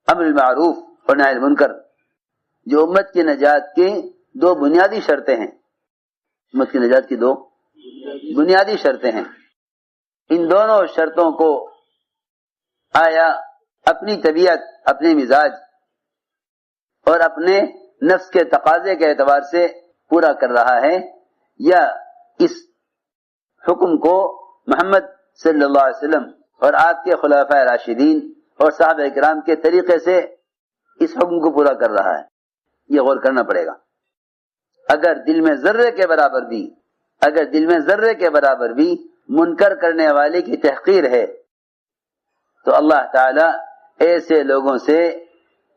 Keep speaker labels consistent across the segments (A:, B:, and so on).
A: امر بالمعروف اور نہی عن المنکر، جو امت کی نجات کی دو بنیادی شرطیں ہیں، امت کی نجات کی دو بنیادی شرطیں ہیں، ان دونوں شرطوں کو آیا اپنی طبیعت، اپنے مزاج اور اپنے نفس کے تقاضے کے اعتبار سے پورا کر رہا ہے، یا اس حکم کو محمد صلی اللہ علیہ وسلم اور آپ کے خلفائے راشدین اور صحابہ کرام کے طریقے سے اس حکم کو پورا کر رہا ہے، یہ غور کرنا پڑے گا۔ اگر دل میں ذرے کے برابر بھی منکر کرنے والے کی تحقیر ہے تو اللہ تعالی ایسے لوگوں سے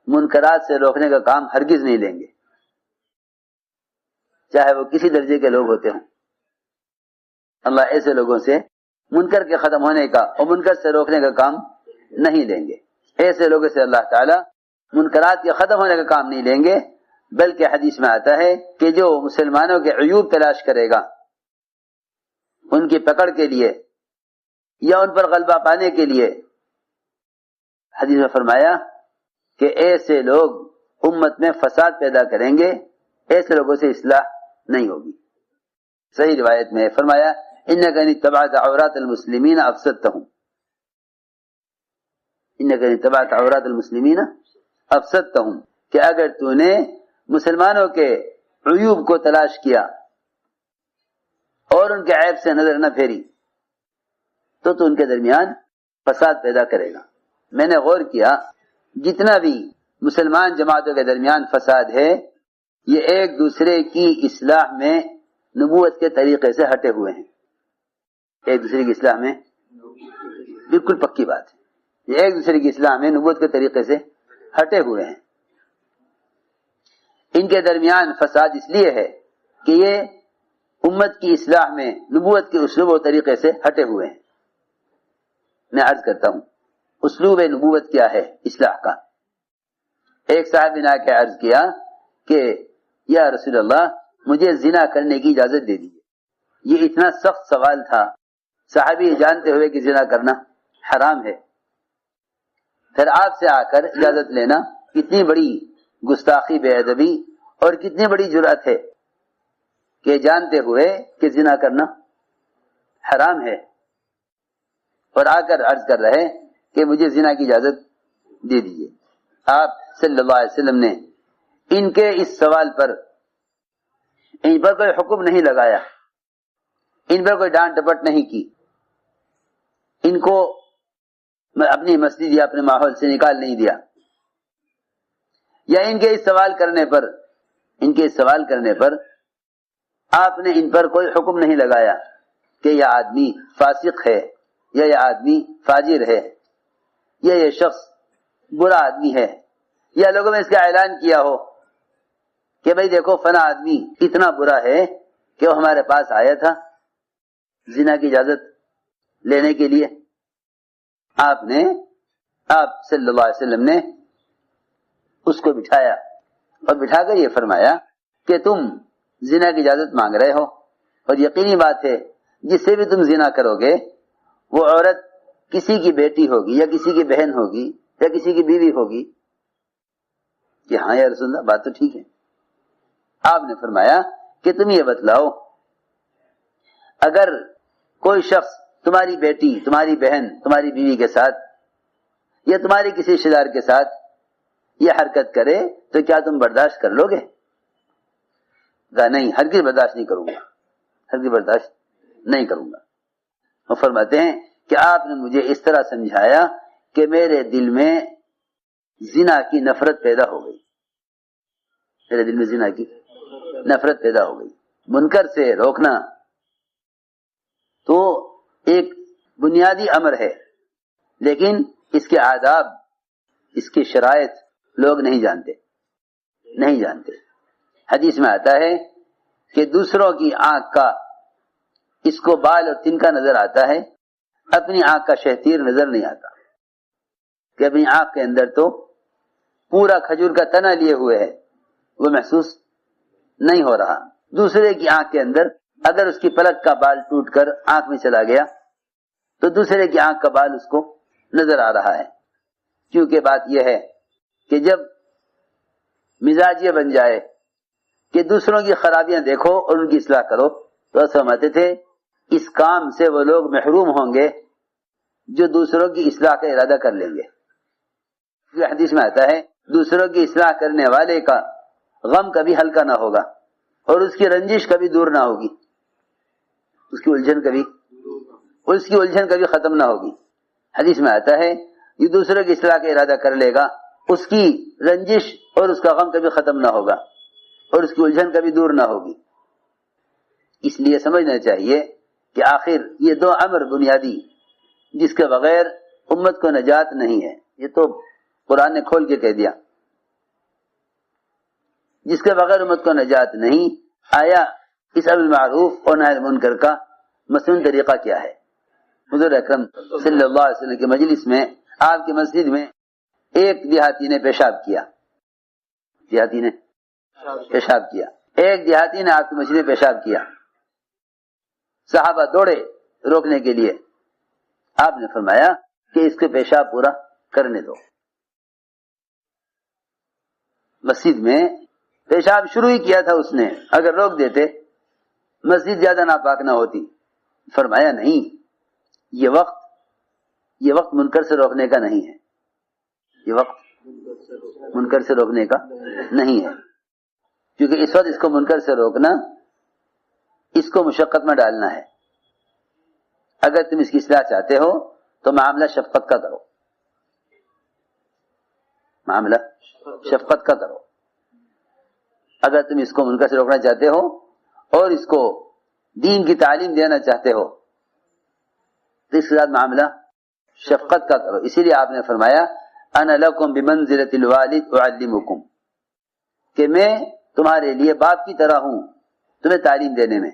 A: منکرات سے روکنے کا کام ہرگز نہیں لیں گے، چاہے وہ کسی درجے کے لوگ ہوتے ہوں۔ اللہ ایسے لوگوں سے منکر کے ختم ہونے کا اور منکر سے روکنے کا کام نہیں لیں گے، ایسے لوگوں سے اللہ تعالی منکرات کے ختم ہونے کا کام نہیں لیں گے، بلکہ حدیث میں آتا ہے کہ جو مسلمانوں کے عیوب تلاش کرے گا ان کی پکڑ کے لیے یا ان پر غلبہ پانے کے لیے، حدیث میں فرمایا کہ ایسے لوگ امت میں فساد پیدا کریں گے، ایسے لوگوں سے اصلاح نہیں ہوگی۔ صحیح روایت میں فرمایا انک ان اتبعت عورات المسلمین افسدتهم، انک ان اتبعت عورات المسلمین افسدتهم، کہ اگر تو نے مسلمانوں کے عیوب کو تلاش کیا اور ان کے عیب سے نظر نہ پھیری تو ان کے درمیان فساد پیدا کرے گا۔ میں نے غور کیا، جتنا بھی مسلمان جماعتوں کے درمیان فساد ہے یہ ایک دوسرے کی اصلاح میں نبوت کے طریقے سے ہٹے ہوئے ہیں، ایک دوسرے کی اصلاح میں بالکل پکی بات ہے، یہ ایک دوسرے کی اصلاح میں نبوت کے طریقے سے ہٹے ہوئے ہیں۔ ان کے درمیان فساد اس لیے ہے کہ یہ امت کی اصلاح میں نبوت کے اسلوب و طریقے سے ہٹے ہوئے ہیں۔ میں عرض کرتا ہوں اسلوب نبوت کیا ہے اصلاح کا۔ ایک صاحب نے آ کے عرض کیا کہ یا رسول اللہ مجھے زنا کرنے کی اجازت دے دیجیے۔ یہ اتنا سخت سوال تھا، صحابی جانتے ہوئے کہ زنا کرنا حرام ہے، پھر آپ سے آ کر اجازت لینا کتنی بڑی گستاخی، بے ادبی اور کتنی بڑی جرأت ہے کہ جانتے ہوئے کہ زنا کرنا حرام ہے اور آ کر عرض کر رہے کہ مجھے زنا کی اجازت دے دیجیے۔ آپ صلی اللہ علیہ وسلم نے ان کے اس سوال پر ان پر کوئی حکم نہیں لگایا، ان پر کوئی ڈانٹ ڈپٹ نہیں کی، ان کو اپنی مسجد یا اپنے ماحول سے نکال نہیں دیا، یا ان کے اس سوال کرنے پر آپ نے ان پر کوئی حکم نہیں لگایا کہ یہ آدمی فاسق ہے یا یہ آدمی فاجر ہے یا یہ شخص برا آدمی ہے، یا لوگوں میں اس کا اعلان کیا ہو کہ بھئی دیکھو فلاں آدمی اتنا برا ہے کہ وہ ہمارے پاس آیا تھا زنا کی اجازت لینے کے لیے۔ آپ صلی اللہ علیہ وسلم نے اس کو بٹھایا اور بٹھا کر یہ فرمایا کہ تم زنا کی اجازت مانگ رہے ہو، اور یقینی بات ہے جس سے بھی تم زنا کرو گے وہ عورت کسی کی بیٹی ہوگی یا کسی کی بہن ہوگی یا کسی کی بیوی ہوگی۔ کہ ہاں یا رسول اللہ بات تو ٹھیک ہے۔ آپ نے فرمایا کہ تم یہ بتلاؤ اگر کوئی شخص تمہاری بیٹی، تمہاری بہن، تمہاری بیوی کے ساتھ یا تمہاری کسی رشتے دار کے ساتھ یہ حرکت کرے تو کیا تم برداشت کر لو گے؟ نہیں، ہرگز برداشت نہیں کروں گا، ہرگز برداشت نہیں کروں گا۔ وہ فرماتے ہیں کہ آپ نے مجھے اس طرح سمجھایا کہ میرے دل میں زنا کی نفرت پیدا ہو گئی، میرے دل میں زنا کی نفرت پیدا ہو گئی۔ منکر سے روکنا تو ایک بنیادی امر ہے، لیکن اس کے آداب، اس کی شرائط لوگ نہیں جانتے۔ حدیث میں آتا ہے کہ دوسروں کی آنکھ کا اس کو بال اور تنکا نظر آتا ہے، اپنی آنکھ کا شہتیر نظر نہیں آتا، کہ اپنی آنکھ کے اندر تو پورا کھجور کا تنا لیے ہوئے ہے، وہ محسوس نہیں ہو رہا۔ دوسرے کی آنکھ کے اندر اگر اس کی پلک کا بال ٹوٹ کر آنکھ میں چلا گیا تو دوسرے کی آنکھ کا بال اس کو نظر آ رہا ہے، کیونکہ بات یہ ہے کہ جب مزاج یہ بن جائے کہ دوسروں کی خرابیاں دیکھو اور ان کی اصلاح کرو، تو سمجھتے تھے اس کام سے وہ لوگ محروم ہوں گے جو دوسروں کی اصلاح کا ارادہ کر لیں گے. حدیث میں آتا ہے دوسروں کی اصلاح کرنے والے کا غم کبھی ہلکا نہ ہوگا اور اس کی رنجش کبھی دور نہ ہوگی، اس کی الجھن کبھی ختم نہ ہوگی. حدیث میں آتا ہے یہ دوسروں کی اصلاح کا ارادہ کر لے گا، اس کی رنجش اور اس کا غم کبھی ختم نہ ہوگا اور اس کی الجھن کبھی دور نہ ہوگی. اس لیے سمجھنا چاہیے کہ آخر یہ دو امر بنیادی جس کے بغیر امت کو نجات نہیں ہے، یہ تو قرآن نے کھول کے کہہ دیا، جس کے بغیر امت کو نجات نہیں. آیا اس امر معروف اور نہی منکر کا مصنون طریقہ کیا ہے؟ حضور اکرم صلی اللہ علیہ وسلم کی مجلس میں، آپ کی مسجد میں ایک دیہاتی نے پیشاب کیا، ایک دیہاتی نے آپ کی مسجد میں پیشاب کیا. صحابہ دوڑے روکنے کے لیے، آپ نے فرمایا کہ اس کو پیشاب پورا کرنے دو. مسجد میں پیشاب شروع ہی کیا تھا اس نے، اگر روک دیتے مسجد زیادہ ناپاک نہ ہوتی. فرمایا نہیں، یہ وقت منکر سے روکنے کا نہیں ہے، یہ وقت منکر سے روکنے کا نہیں ہے، کیونکہ اس وقت اس کو منکر سے روکنا اس کو مشقت میں ڈالنا ہے. اگر تم اس کی اصلاح چاہتے ہو تو معاملہ شفقت کا کرو، اگر تم اس کو منکر سے روکنا چاہتے ہو اور اس کو دین کی تعلیم دینا چاہتے ہو تو اس کے ساتھ معاملہ شفقت کا کرو. اسی لیے آپ نے فرمایا انا لکم بمنزلۃ الوالد اعلمکم، کہ میں تمہارے لیے باپ کی طرح ہوں، تمہیں تعلیم دینے میں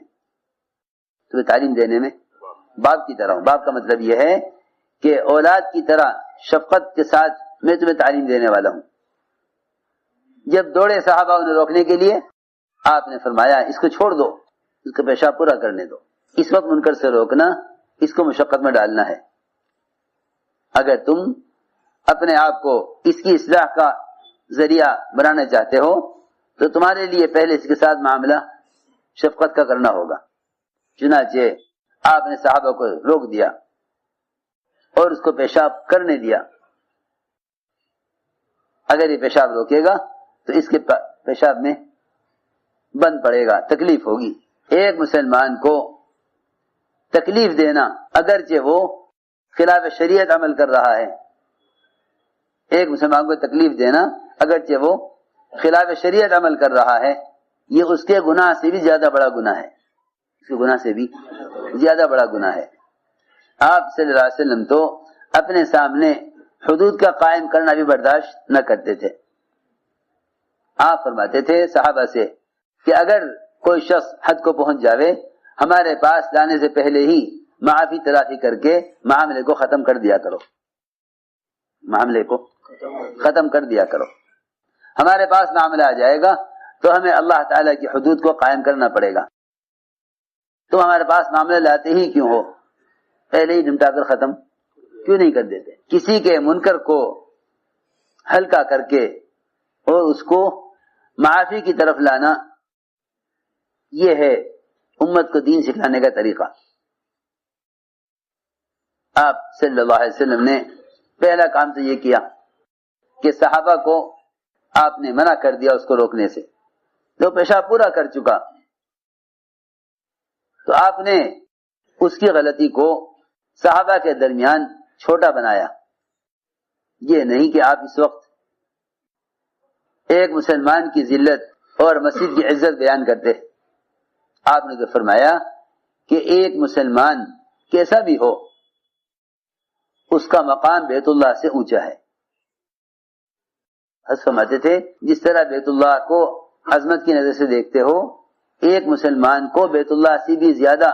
A: باپ کی طرح ہوں. باپ کا مطلب یہ ہے کہ اولاد کی طرح شفقت کے ساتھ میں تمہیں تعلیم دینے والا ہوں. جب دوڑے صحابہ انہیں روکنے کے لیے، آپ نے فرمایا اس کو چھوڑ دو، اس کا پیشاب پورا کرنے دو. اس وقت منکر سے روکنا اس کو مشقت میں ڈالنا ہے. اگر تم اپنے آپ کو اس کی اصلاح کا ذریعہ بنانا چاہتے ہو تو تمہارے لیے پہلے اس کے ساتھ معاملہ شفقت کا کرنا ہوگا. چنانچہ آپ نے صحابہ کو روک دیا اور اس کو پیشاب کرنے دیا. اگر یہ پیشاب روکے گا تو اس کے پیشاب میں بند پڑے گا، تکلیف ہوگی. ایک مسلمان کو تکلیف دینا اگرچہ وہ خلاف شریعت عمل کر رہا ہے، ایک مسلمان کو تکلیف دینا اگرچہ وہ خلاف شریعت عمل کر رہا ہے، یہ اس کے گناہ سے بھی زیادہ بڑا گناہ ہے، اس کے گناہ سے بھی زیادہ بڑا گناہ ہے. آپ صلی اللہ علیہ وسلم تو اپنے سامنے حدود کا قائم کرنا بھی برداشت نہ کرتے تھے. آپ فرماتے تھے صحابہ سے کہ اگر کوئی شخص حد کو پہنچ جاوے ہمارے پاس لانے سے پہلے ہی معافی تلافی کر کے معاملے کو ختم کر دیا کرو، ہمارے پاس معاملہ آ جائے گا تو ہمیں اللہ تعالیٰ کی حدود کو قائم کرنا پڑے گا. تم ہمارے پاس معاملہ لاتے ہی کیوں ہو؟ پہلے ہی نمٹا کر ختم کیوں نہیں کر دیتے؟ کسی کے منکر کو ہلکا کر کے اور اس کو معافی کی طرف لانا، یہ ہے امت کو دین سکھلانے کا طریقہ. آپ صلی اللہ علیہ وسلم نے پہلا کام تو یہ کیا کہ صحابہ کو آپ نے منع کر دیا اس کو روکنے سے. جو پیشاب پورا کر چکا تو آپ نے اس کی غلطی کو صحابہ کے درمیان چھوٹا بنایا. یہ نہیں کہ آپ اس وقت ایک مسلمان کی ذلت اور مسجد کی عزت بیان کرتے. آپ نے تو فرمایا کہ ایک مسلمان کیسا بھی ہو اس کا مقام بیت اللہ سے اونچا ہے. حضرت فرماتے تھے جس طرح بیت اللہ کو عظمت کی نظر سے دیکھتے ہو، ایک مسلمان کو بیت اللہ سے بھی زیادہ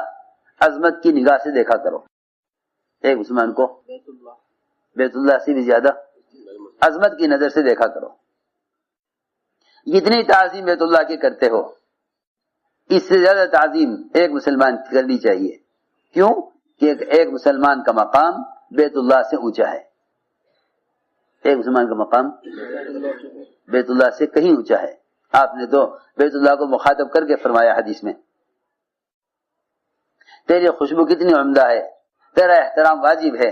A: عظمت کی نگاہ سے دیکھا کرو. ایک مسلمان کو بیت اللہ سے بھی زیادہ عظمت کی نظر سے دیکھا کرو. جتنی تعظیم بیت اللہ کی کرتے ہو اس سے زیادہ تعظیم ایک مسلمان کی کرنی چاہیے. کیوں؟ کہ ایک مسلمان کا مقام بیت اللہ سے اونچا ہے. ایک مسلمان کا مقام بیت اللہ سے کہیں اونچا ہے. آپ نے تو بیت اللہ کو مخاطب کر کے فرمایا حدیث میں، تیری خوشبو کتنی عمدہ ہے، تیرا احترام واجب ہے.